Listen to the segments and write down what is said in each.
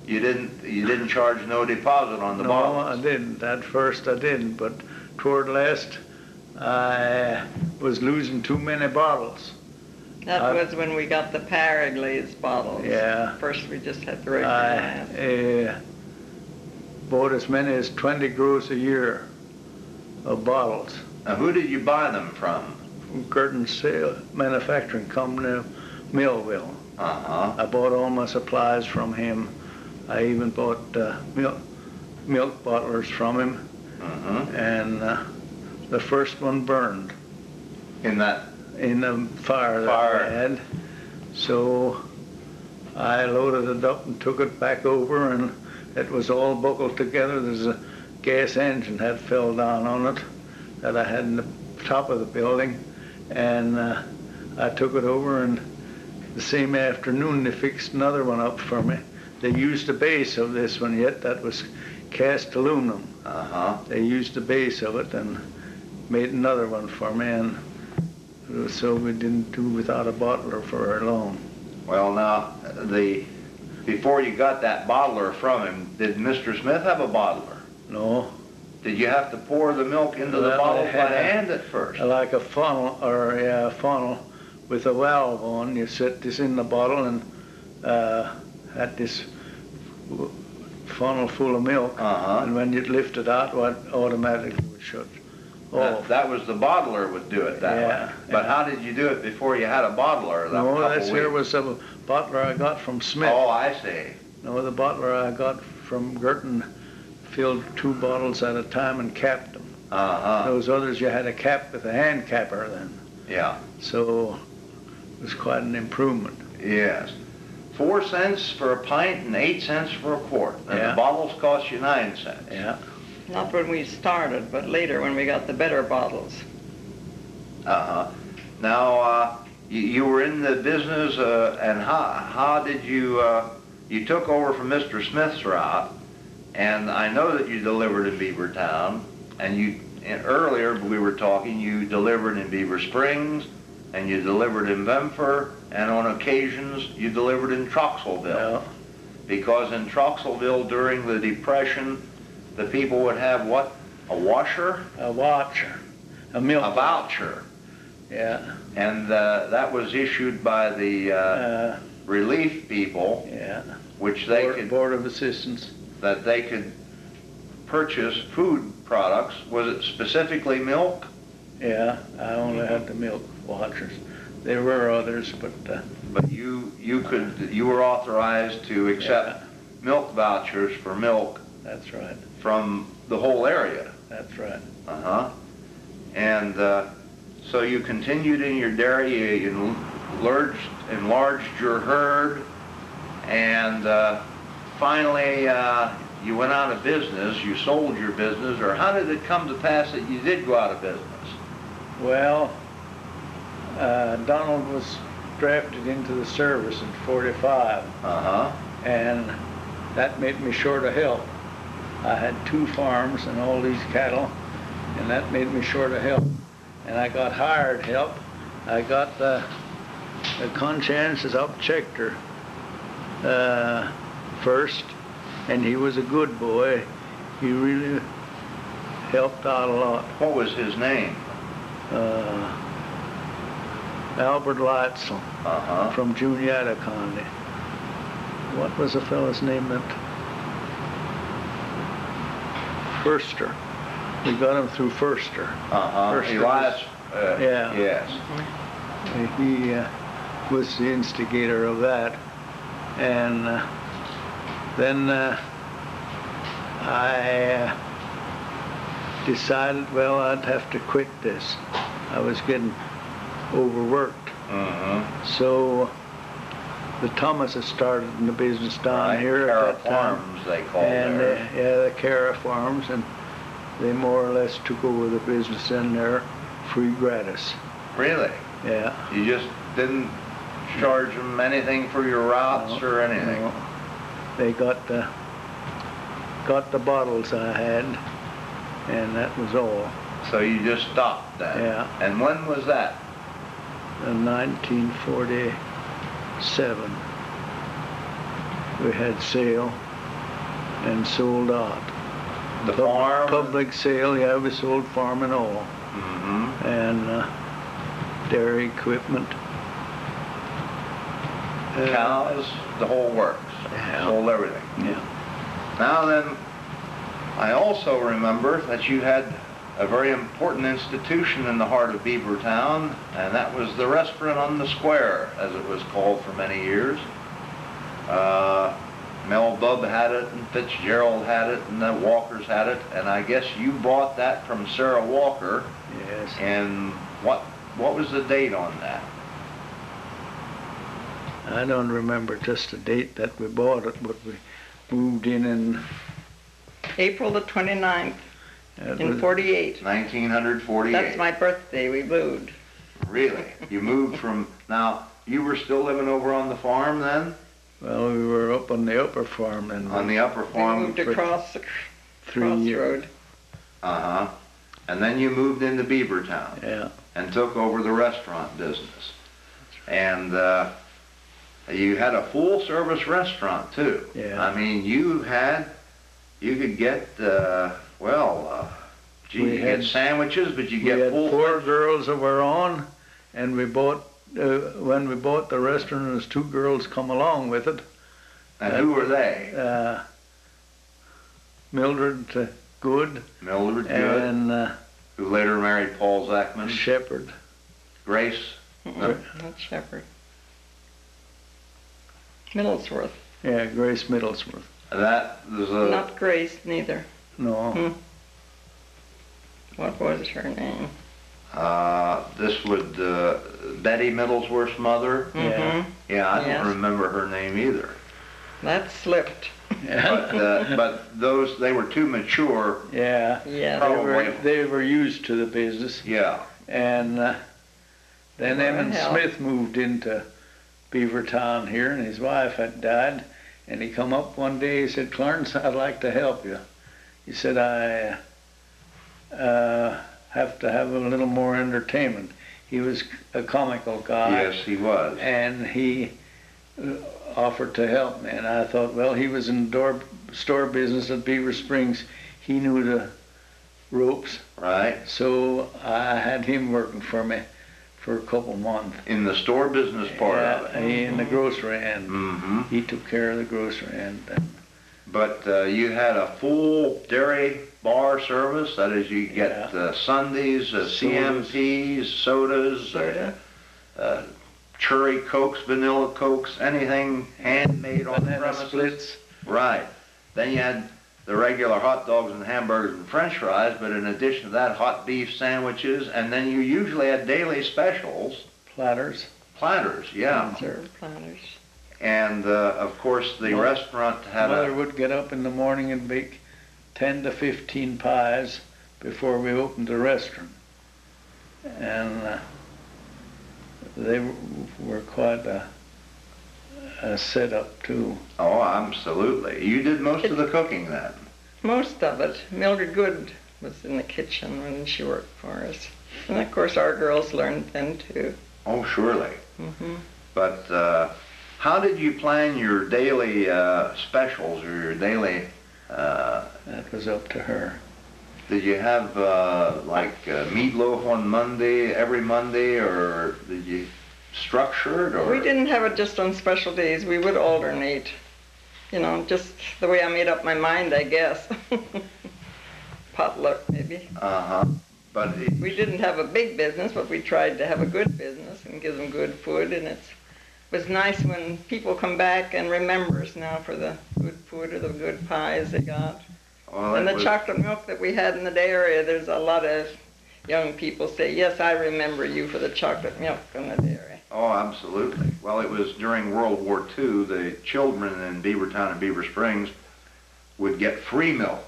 You didn't charge no deposit on the bottles? No, I didn't. At first I didn't, but toward last I was losing too many bottles. That was when we got the Paraglaze bottles. Yeah. First we just had the regular glass. I bought as many as 20 gross a year of bottles. Now, who did you buy them from? From Curtin Sale Manufacturing Company of Millville. Uh-huh. I bought all my supplies from him. I even bought milk bottlers from him. Uh-huh. And the first one burned. In the fire that we had. So I loaded it up and took it back over, and it was all buckled together. There's a gas engine that fell down on it that I had in the top of the building, and I took it over, and the same afternoon they fixed another one up for me. They used the base of this one yet. That was cast aluminum. Uh-huh. They used the base of it and made another one for me, and so we didn't do without a bottler for very long. Well, now, before you got that bottler from him, did Mr. Smith have a bottler? No. Did you have to pour the milk into the bottle by hand at first? Like a funnel, or a funnel with a valve on. You set this in the bottle and had this funnel full of milk, and when you'd lift it out, it automatically would shut off. That was the bottler would do it that way. But how did you do it before you had a bottler? No, this here was a bottler I got from Smith. Oh, I see. No, the bottler I got from Girton filled 2 bottles at a time and capped them. Those others you had a cap with a hand capper then. Yeah. So it was quite an improvement. Yes. 4 cents for a pint and 8 cents for a quart. And Yeah. the bottles cost you 9 cents. Yeah. Not when we started, but later when we got the better bottles. Now, you were in the business, and how did you took over from Mr. Smith's route, and I know that you delivered in Beavertown, and earlier we were talking, you delivered in Beaver Springs, and you delivered in Vemfer, and on occasions you delivered in Troxelville. Yeah. Because in Troxelville during the Depression, the people would have what? A washer? A watcher. A milk. A voucher. Yeah. And that was issued by the relief people, Yeah. which they Board of Assistance. that they could purchase food products. Was it specifically milk? Yeah, I only had the milk watchers. There were others, but But you were authorized to accept milk vouchers for milk that's right. from the whole area. That's right. And so you continued in your dairy, you enlarged your herd, and finally you went out of business, you sold your business, or how did it come to pass that you did go out of business? Well, Donald was drafted into the service in '45, and that made me short of help. I had 2 farms and all these cattle, and that made me short of help. And I got hired help. I got the conscientious up Schechter first, and he was a good boy. He really helped out a lot. What was his name? Albert Leitzel from Juniata County. What was the fellow's name that? Firster. We got him through Firster. Elias. Yeah. Yes. He was the instigator of that. And then I decided, well, I'd have to quit this. I was getting overworked. So the Thomases started in the business down here at that time. Farms, they called and the Cara Farms, and they more or less took over the business in there free gratis. Really? Yeah. You just didn't charge them anything for your routes or anything? No. They got the bottles I had, and that was all. So you just stopped that? Yeah. And when was that? In 1947. We had sale. and sold out. The farm? Public sale, yeah, we sold farm and all. Mm-hmm. And dairy equipment. Cows, the whole works. Yeah. Sold everything. Yeah. Now then, I also remember that you had a very important institution in the heart of Beavertown, and that was the restaurant on the square, as it was called for many years. Mel Bub had it, and Fitzgerald had it, and the Walkers had it, and I guess you bought that from Sarah Walker. Yes. And what was the date on that? I don't remember just the date that we bought it, but we moved in April the 29th in was 48. 1948. That's my birthday. We moved. Really? You moved from, now, you were still living over on the farm then? Well, we were up on the upper farm and On the upper We farm? moved across the 3 years. crossroad. Uh-huh. And then you moved into Beavertown Yeah. and took over the restaurant business. And you had a full-service restaurant, too. Yeah. I mean, you could get, gee, We you had- get sandwiches, but you We get had full... 4 girls that were on, and we bought, when we bought the restaurant, there was 2 girls come along with it. And who were they? Mildred Good Mildred Good, and who later married Paul Zachman. Shepherd. Grace. No. Not Shepherd. Middlesworth. Yeah, Grace Middlesworth. That was a... Not Grace, neither. No. What was her name? This would, Betty Middlesworth's mother. Yeah. Yeah, I Yes. don't remember her name either. That slipped. But they were too mature. Yeah. Yeah. Probably. They were used to the business. Yeah. And then What Emmon the hell? Smith moved into Beavertown here, and his wife had died. And he come up one day, he said, "Clarence, I'd like to help you." He said, "I have to have a little more entertainment." He was a comical guy. Yes, he was. And he offered to help me. And I thought, well, he was in store business at Beaver Springs. He knew the ropes. Right. So I had him working for me for a couple months. In the store business part of it. In the grocery end. Mm-hmm. He took care of the grocery end. But you had a full dairy bar service. That is, you get sundaes, CMPs, sodas, Soda. cherry cokes, vanilla cokes, anything handmade on the Banana premises. splits. Right. Then you had the regular hot dogs and hamburgers and french fries, but in addition to that, hot beef sandwiches, and then you usually had daily specials. Platters. Platters, yeah. Served platters. And of course the restaurant had Mother would get up in the morning and bake 10 to 15 pies before we opened the restaurant. And they were quite a setup too. Oh, absolutely. You did most of the cooking then. Most of it. Mildred Good was in the kitchen when she worked for us. And of course our girls learned then too. Oh, surely. Mm-hmm. But how did you plan your daily specials or your daily... That was up to her. Did you have meatloaf on Monday, every Monday, or did you structure it? Or? We didn't have it just on special days. We would alternate. You know, just the way I made up my mind, I guess. Potluck, maybe. Uh-huh. But We didn't have a big business, but we tried to have a good business and give them good food. And it was nice when people come back and remember us now for the good food or the good pies they got. Well, And the chocolate milk that we had in the dairy, there's a lot of young people say, yes, I remember you for the chocolate milk in the dairy. Oh, absolutely. Well, it was during World War II, the children in Beavertown and Beaver Springs would get free milk,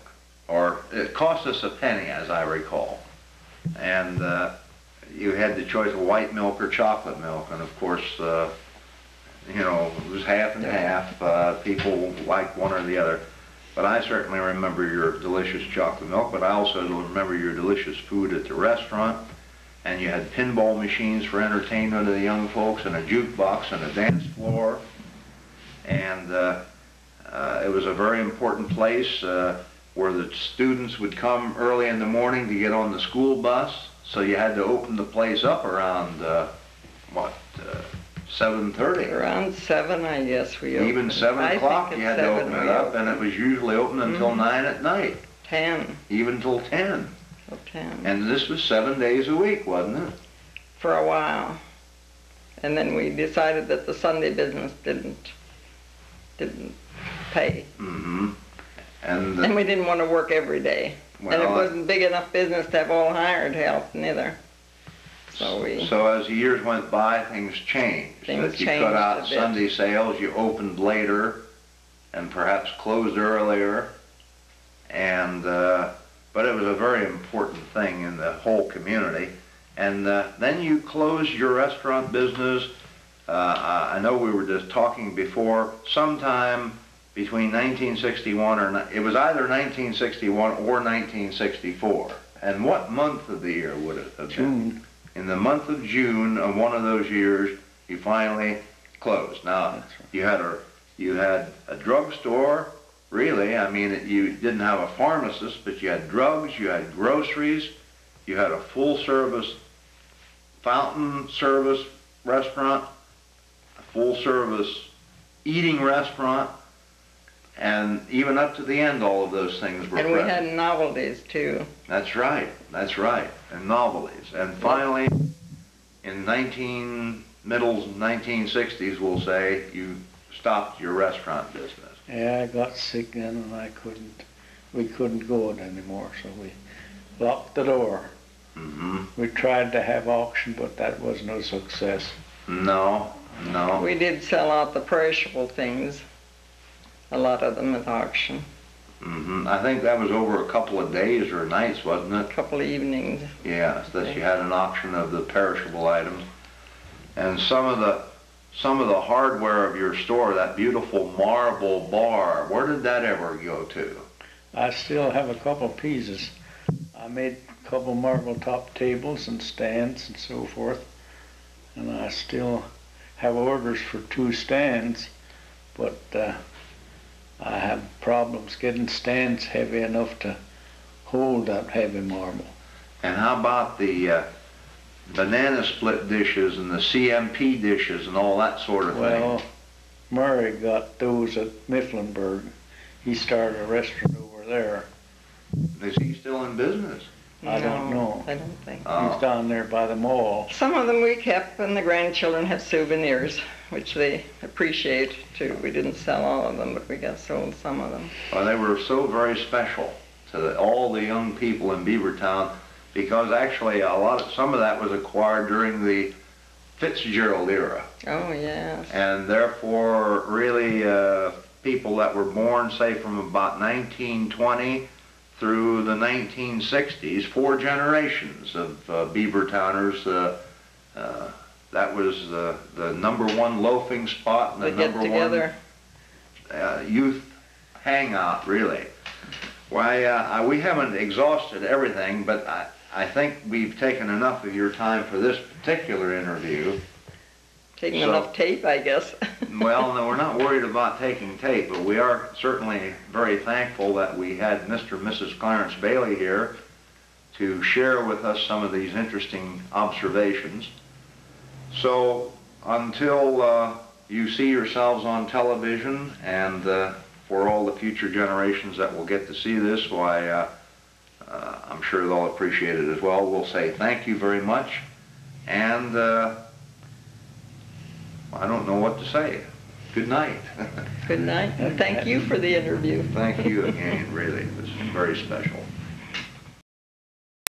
or it cost us a penny, as I recall. And you had the choice of white milk or chocolate milk, and of course, it was half and half. People liked one or the other. But I certainly remember your delicious chocolate milk, but I also remember your delicious food at the restaurant. And you had pinball machines for entertainment of the young folks, and a jukebox and a dance floor. And It was a very important place where the students would come early in the morning to get on the school bus. So you had to open the place up around, 7:30? Around 7, I guess we opened. Even 7 o'clock you had to open it up, and it was usually open until 9 at night. 10. Even till 10. Till 10. And this was 7 days a week, wasn't it? For a while. And then we decided that the Sunday business didn't pay. Mm-hmm. And we didn't want to work every day. And it wasn't big enough business to have all hired help neither. So as the years went by, things changed. Things you changed cut a out bit. Sunday sales, you opened later, and perhaps closed earlier. And but it was a very important thing in the whole community. And then you closed your restaurant business. I know we were just talking before, sometime between 1961 it was either 1961 or 1964. And what month of the year would it have been? June. In the month of June of one of those years, you finally closed. Now, you had a drugstore, really. I mean, you didn't have a pharmacist, but you had drugs, you had groceries, you had a full-service fountain service restaurant, a full-service eating restaurant, and even up to the end, all of those things were And present. we had novelties too. That's right, and novelties. And finally, in middle 1960s, we'll say, you stopped your restaurant business. Yeah, I got sick then and we couldn't go it anymore, so we locked the door. Mm-hmm. We tried to have auction, but that was no success. No. We did sell out the perishable things, a lot of them at auction. Mm-hmm. I think that was over a couple of days or nights, wasn't it? A couple of evenings. Yes, that you had an auction of the perishable items. And some of the hardware of your store, that beautiful marble bar, where did that ever go to? I still have a couple pieces. I made a couple marble top tables and stands and so forth. And I still have orders for 2 stands, but I have problems getting stands heavy enough to hold that heavy marble. And how about the banana split dishes and the CMP dishes and all that sort of thing? Well, Murray got those at Mifflinburg. He started a restaurant over there. Is he still in business? I don't know. I don't think. He's down there by the mall. Some of them we kept, and the grandchildren have souvenirs, which they appreciate too. We didn't sell all of them, but we got sold some of them. Well, they were so very special to all the young people in Beavertown, because actually some of that was acquired during the Fitzgerald era. Oh, yes. And therefore, really, people that were born, say, from about 1920 through the 1960s, 4 generations of Beavertowners. That was the #1 loafing spot and the They get together. #1 youth hangout, really. Why, we haven't exhausted everything, but I think we've taken enough of your time for this particular interview. Taking enough tape, I guess. Well, no, we're not worried about taking tape, but we are certainly very thankful that we had Mr. and Mrs. Clarence Bailey here to share with us some of these interesting observations. So until you see yourselves on television, and for all the future generations that will get to see this, why, I'm sure they'll appreciate it as well. We'll say thank you very much, and I don't know what to say. Good night. Good night, and thank you for the interview. Thank you again, really. It was very special.